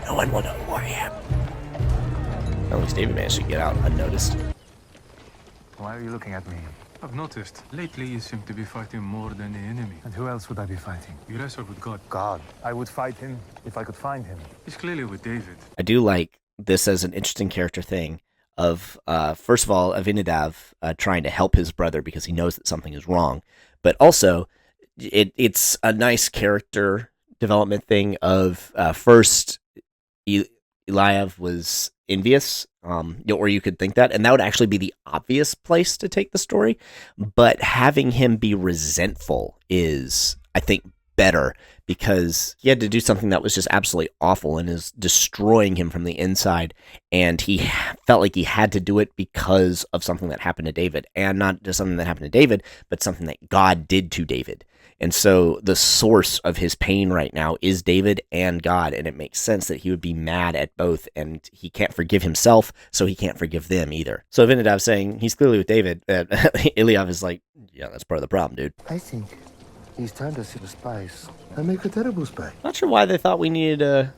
No one will know who I am. At least David managed to get out unnoticed. Why are you looking at me? I've noticed. Lately you seem to be fighting more than the enemy. And who else would I be fighting? You wrestle with God. God. I would fight him if I could find him. He's clearly with David. I do like this as an interesting character thing of, first of all, Abinadab trying to help his brother because he knows that something is wrong. But also, it's a nice character development thing of, first, Eliav was envious, or you could think that, and that would actually be the obvious place to take the story. But having him be resentful is, I think, better because he had to do something that was just absolutely awful and is destroying him from the inside. And he felt like he had to do it because of something that happened to David, and not just something that happened to David, but something that God did to David. And so the source of his pain right now is David and God, and it makes sense that he would be mad at both, and he can't forgive himself, so he can't forgive them either. So Abinadab saying he's clearly with David, Eliav is like, yeah, that's part of the problem, dude. I think he's turned us into spies and make a terrible spy. Not sure why they thought we needed a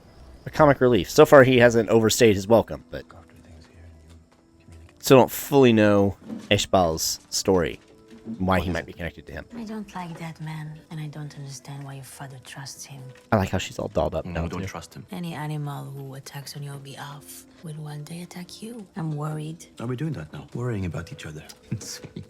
comic relief. So far, he hasn't overstayed his welcome, but still don't fully know Eshbal's story. Why he might be connected to him. I don't like that man, and I don't understand why your father trusts him. I like how she's all dolled up now. No, don't trust him. Any animal who attacks on your behalf will one day attack you. I'm worried. Are we doing that now? Worrying about each other. Sweet.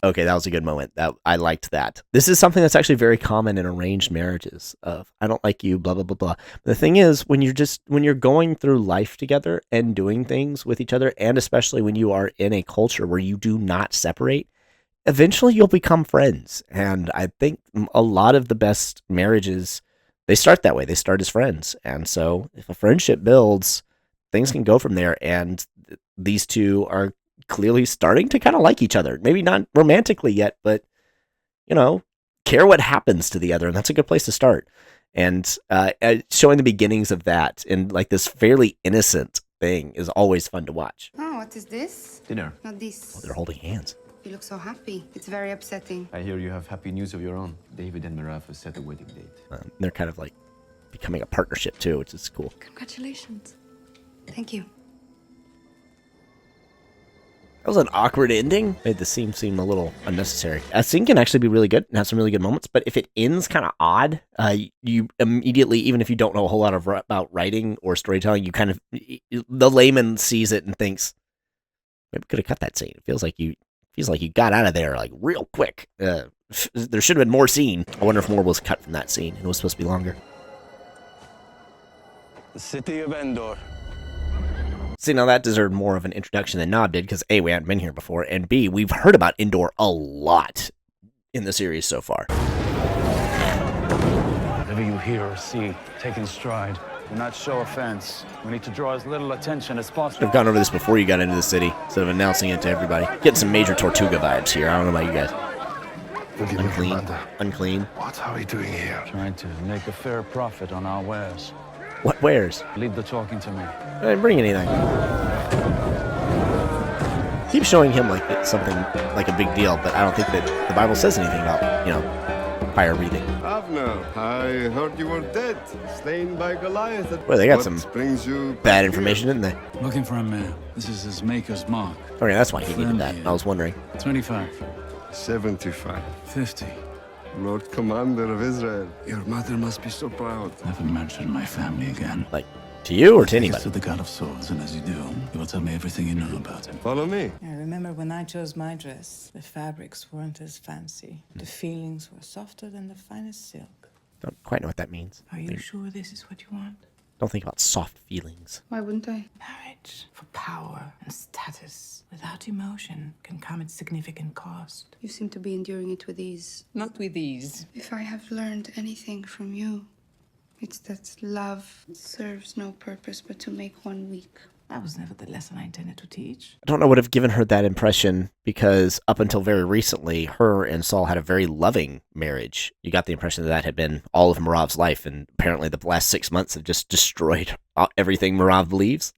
Okay, that was a good moment. I liked that. This is something that's actually very common in arranged marriages. Of I don't like you, blah blah blah blah. But the thing is, when you're going through life together and doing things with each other, and especially when you are in a culture where you do not separate, eventually you'll become friends. And I think a lot of the best marriages, they start that way. They start as friends. And so if a friendship builds, things can go from there. And these two are clearly starting to kind of like each other. Maybe not romantically yet, but, care what happens to the other. And that's a good place to start. And showing the beginnings of that in like this fairly innocent thing is always fun to watch. Oh, what is this? Dinner. Not this. Oh, they're holding hands. You look so happy. It's very upsetting. I hear you have happy news of your own. David and Mirav have set a wedding date. They're kind of like becoming a partnership too, which is cool. Congratulations. Thank you. That was an awkward ending. Made the scene seem a little unnecessary. A scene can actually be really good and have some really good moments, but if it ends kind of odd, you immediately, even if you don't know a whole lot about writing or storytelling, the layman sees it and thinks, maybe we could have cut that scene. It feels like you got out of there like real quick. There should have been more scene. I wonder if more was cut from that scene and it was supposed to be longer. The city of Endor. See, now that deserved more of an introduction than Nob did, because A, we hadn't been here before, and B, we've heard about Endor a lot in the series so far. Whatever you hear or see, take in stride. Do not show offense. We need to draw as little attention as possible. I've gone over this before you got into the city, instead of announcing it to everybody. Getting some major Tortuga vibes here. I don't know about you guys. Forgive me, Commander. Unclean. What are we doing here? Trying to make a fair profit on our wares. What wares? Leave the talking to me. I didn't bring anything. Keep showing him like it's something like a big deal, but I don't think that the Bible says anything about, fire breathing. Avner, I heard you were dead, slain by Goliath. Well, they got some brings you bad information, didn't they? Looking for a man. This is his maker's mark. Okay, that's why he needed that. I was wondering. 25. 75. 50. Lord Commander of Israel. Your mother must be so proud. Never mention my family again. Like, to you or to Take us anybody? to the God of Swords, and as you do, you will tell me everything you know about him. Follow me. I remember when I chose my dress, the fabrics weren't as fancy. The feelings were softer than the finest silk. Don't quite know what that means. Are you sure this is what you want? Don't think about soft feelings. Why wouldn't I? Marriage for power and status without emotion can come at significant cost. You seem to be enduring it with ease. Not with ease. If I have learned anything from you, it's that love serves no purpose but to make one weak. That was never the lesson I intended to teach. I don't know what have given her that impression, because up until very recently, her and Saul had a very loving marriage. You got the impression that had been all of Mirav's life, and apparently the last 6 months have just destroyed everything Mirav believes.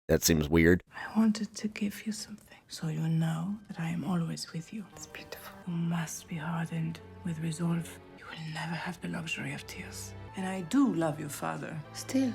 That seems weird. I wanted to give you something, so you know that I am always with you. It's beautiful. You must be hardened with resolve. You will never have the luxury of tears. And I do love your father. Still.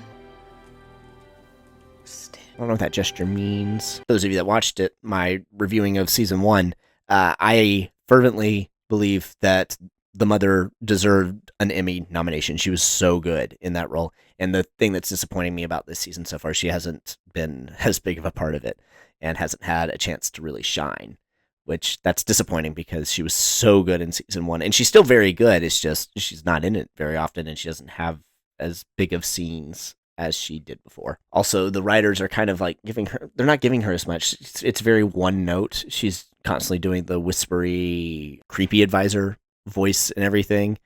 I don't know what that gesture means. For those of you that watched it, my reviewing of season 1, I fervently believe that the mother deserved an Emmy nomination. She was so good in that role. And the thing that's disappointing me about this season so far, she hasn't been as big of a part of it and hasn't had a chance to really shine, which that's disappointing because she was so good in season 1. And she's still very good. It's just she's not in it very often and she doesn't have as big of scenes as she did before. Also, the writers are kind of like they're not giving her as much. It's very one note. She's constantly doing the whispery, creepy advisor voice and everything.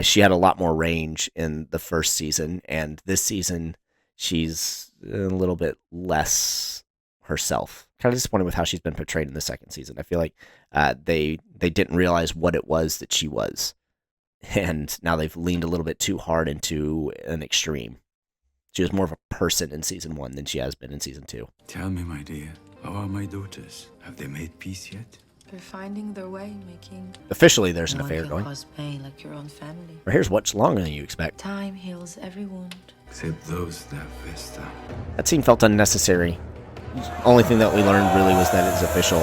She had a lot more range in the first season, and this season she's a little bit less herself. Kind of disappointed with how she's been portrayed in the second season. I feel like they didn't realize what it was that she was, and now they've leaned a little bit too hard into an extreme. She was more of a person in season 1 than she has been in season 2. Tell me, my dear, how are my daughters? Have they made peace yet? They're finding their way, making. Officially, there's an No one affair can going. cause pain like your own family. Her hair's much longer than you expect. Time heals every wound. Except those that Vesta. That scene felt unnecessary. Only thing that we learned really was that it's official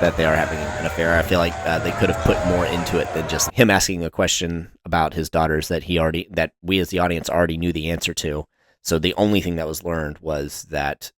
that they are having an affair. I feel like they could have put more into it than just him asking a question about his daughters that we as the audience already knew the answer to. So the only thing that was learned was that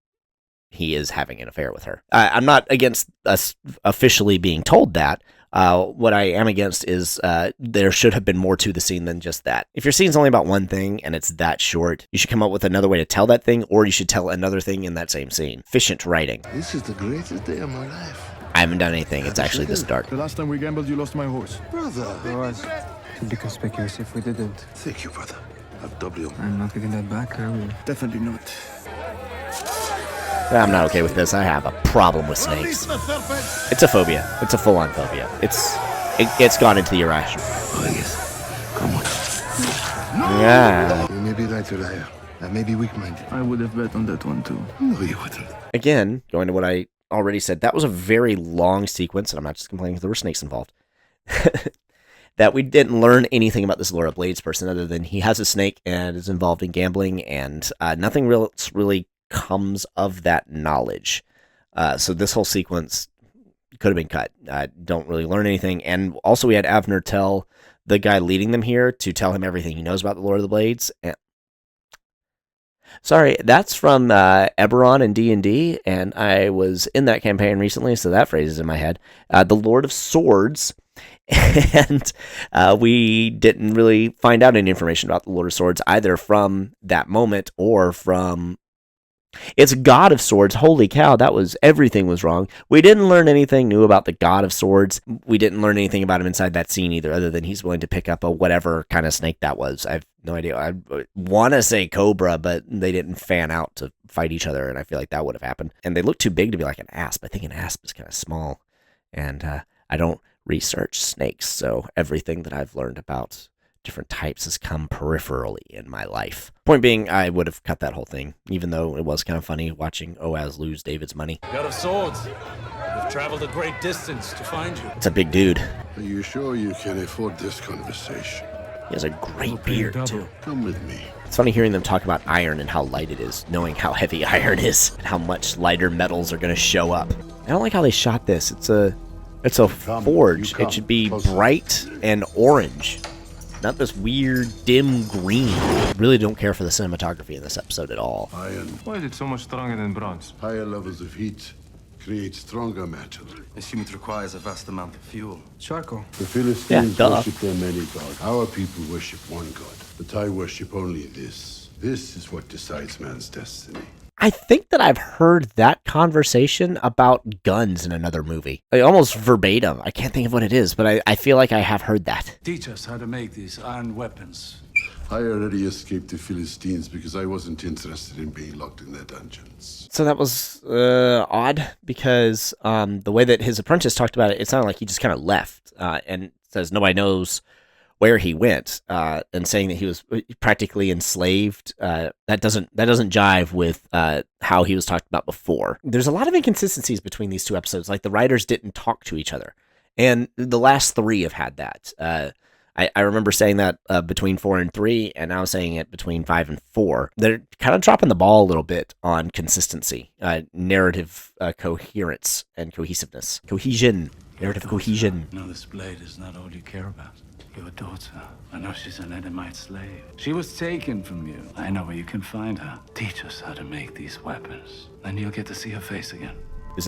he is having an affair with her. I'm not against us officially being told that. What I am against is there should have been more to the scene than just that. If your scene's only about one thing and it's that short, you should come up with another way to tell that thing, or you should tell another thing in that same scene. Efficient writing. This is the greatest day of my life. I haven't done anything. It's actually this dark. The last time we gambled, you lost my horse. Brother. It was. It'd be conspicuous if we didn't. Thank you, brother. I'll double you. I'm not getting that back, are we? Definitely not. I'm not okay with this. I have a problem with snakes. It's a phobia. It's a full-on phobia. It's gone into the irrational. Oh, yes. Come on. Yeah. You may be right, Uriah. I may be weak-minded. I would have bet on that one too. No, you wouldn't. Again, going to what I already said, that was a very long sequence, and I'm not just complaining because there were snakes involved. That we didn't learn anything about this Laura Blades person other than he has a snake and is involved in gambling, and nothing really comes of that knowledge. So this whole sequence could have been cut. Don't really learn anything. And also we had Avner tell the guy leading them here to tell him everything he knows about the Lord of the Blades. Sorry, that's from Eberron and D&D, and I was in that campaign recently, so that phrase is in my head. The Lord of Swords. And we didn't really find out any information about the Lord of Swords either from that moment or from... It's God of Swords. Holy cow, everything was wrong. We didn't learn anything new about the God of Swords. We didn't learn anything about him inside that scene either, other than he's willing to pick up a whatever kind of snake that was. I have no idea. I want to say cobra, but they didn't fan out to fight each other, and I feel like that would have happened. And they look too big to be like an asp. I think an asp is kind of small, and I don't research snakes, so everything that I've learned about different types has come peripherally in my life. Point being, I would have cut that whole thing, even though it was kind of funny watching Oaz lose David's money. God of Swords, we've traveled a great distance to find you. It's a big dude. Are you sure you can afford this conversation? He has a great beard, too. Come with me. It's funny hearing them talk about iron and how light it is, knowing how heavy iron is and how much lighter metals are going to show up. I don't like how they shot this. It's a forge. It should be bright and orange, not this weird dim green. I really don't care for the cinematography in this episode at all. Iron. Why is it so much stronger than bronze? Higher levels of heat create stronger metal. I assume it requires a vast amount of fuel. Charcoal. The Philistines duh. worship their many gods. Our people worship one god, but I worship only this. This is what decides man's destiny. I think that I've heard that conversation about guns in another movie. Like, almost verbatim. I can't think of what it is, but I feel like I have heard that. Teach us how to make these iron weapons. I already escaped the Philistines because I wasn't interested in being locked in their dungeons. So that was odd because the way that his apprentice talked about it, it sounded like he just kind of left and says nobody knows where he went, and saying that he was practically enslaved. That doesn't jive with how he was talked about before. There's a lot of inconsistencies between these two episodes. Like the writers didn't talk to each other, and the last three have had that. I remember saying that between 4 and 3, and now saying it between 5 and 4. They're kind of dropping the ball a little bit on consistency, narrative coherence, and cohesiveness. Cohesion. Narrative cohesion. No, this blade is not all you care about. Your daughter. I know she's an Edomite slave. She was taken from you. I know where you can find her. Teach us how to make these weapons. Then you'll get to see her face again.